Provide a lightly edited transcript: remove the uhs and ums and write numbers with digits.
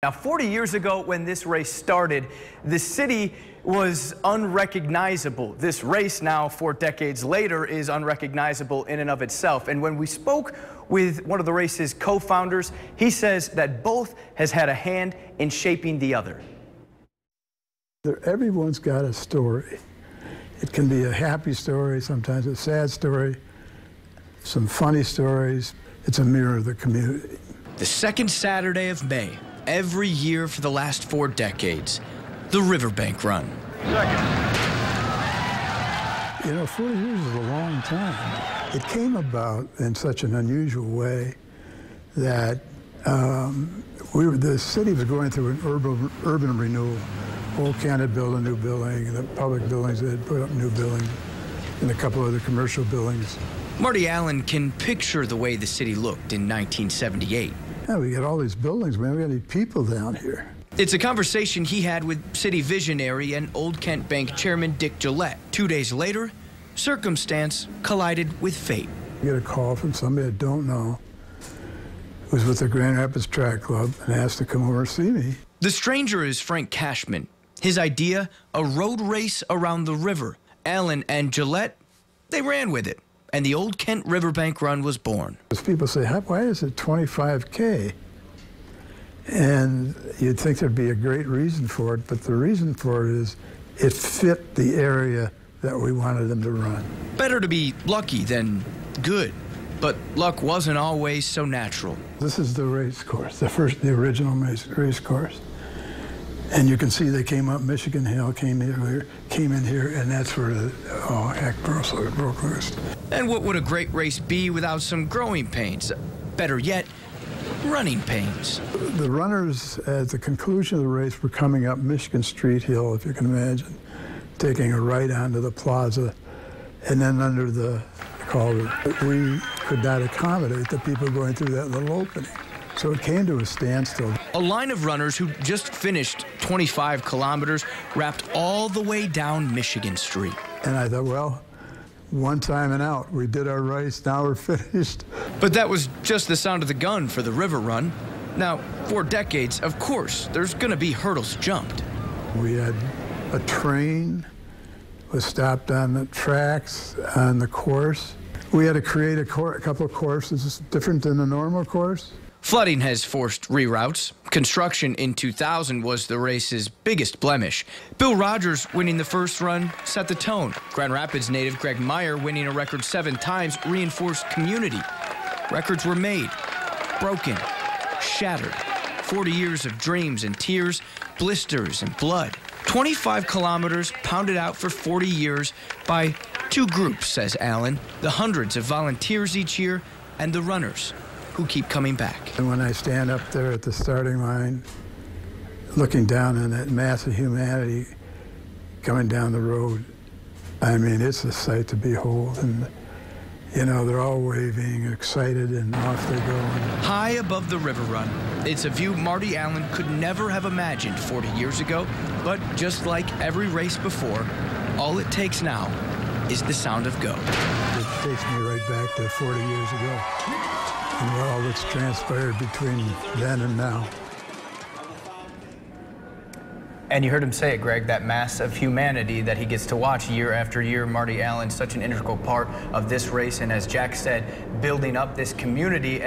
Now, 40 years ago when this race started, the city was unrecognizable. This race now, 4 decades later, is unrecognizable in and of itself. And when we spoke with one of the race's co-founders, he says that both has had a hand in shaping the other. Everyone's got a story. It can be a happy story, sometimes a sad story, some funny stories. It's a mirror of the community. The second Saturday of May, every year for the last 4 decades, the Riverbank Run. You know, 40 years is a long time. It came about in such an unusual way that the city was going through an urban renewal. Old Kent had built a new building, the public buildings had put up new buildings, and a couple other commercial buildings. Marty Allen can picture the way the city looked in 1978. Yeah, we got all these buildings, man. We got any people down here. It's a conversation he had with city visionary and Old Kent Bank chairman Dick Gillette. 2 days later, circumstance collided with fate. I get a call from somebody I don't know, who was with the Grand Rapids Track Club, and asked to come over and see me. The stranger is Frank Cashman. His idea, a road race around the river. Allen and Gillette, they ran with it, and the Old Kent Riverbank Run was born. People say, why is it 25K? And you'd think there'd be a great reason for it, but the reason for it is it fit the area that we wanted them to run. Better to be lucky than good, but luck wasn't always so natural. This is the race course, the original race course. And you can see they came up Michigan Hill, came in here, and that's where the heck broke loose. And what would a great race be without some growing pains? Better yet, running pains. The runners, at the conclusion of the race, were coming up Michigan Street Hill, if you can imagine, taking a right onto the plaza, and then under the culvert. We could not accommodate the people going through that little opening. So it came to a standstill. A line of runners who just finished 25 kilometers wrapped all the way down Michigan Street. And I thought, well, one time and out. We did our race, now we're finished. But that was just the sound of the gun for the River Run. Now, 4 decades, of course, there's going to be hurdles jumped. We had a train was stopped on the tracks on the course. We had to create a couple of courses different than the normal course. Flooding has forced reroutes. Construction in 2000 was the race's biggest blemish. Bill Rogers winning the first run set the tone. Grand Rapids native Greg Meyer winning a record 7 times reinforced community. Records were made, broken, shattered. 40 years of dreams and tears, blisters and blood. 25 kilometers pounded out for 40 years by 2 groups, says Allen. The hundreds of volunteers each year and the runners who keep coming back. And when I stand up there at the starting line, looking down on that mass of humanity coming down the road, I mean, it's a sight to behold. And, you know, they're all waving, excited, and off they go. High above the River Run, it's a view Marty Allen could never have imagined 40 years ago. But just like every race before, all it takes now is the sound of go. It takes me right back to 40 years ago. And all that's transpired between then and now. And you heard him say it, Greg, that mass of humanity that he gets to watch year after year. Marty Allen, such an integral part of this race, and as Jack said, building up this community.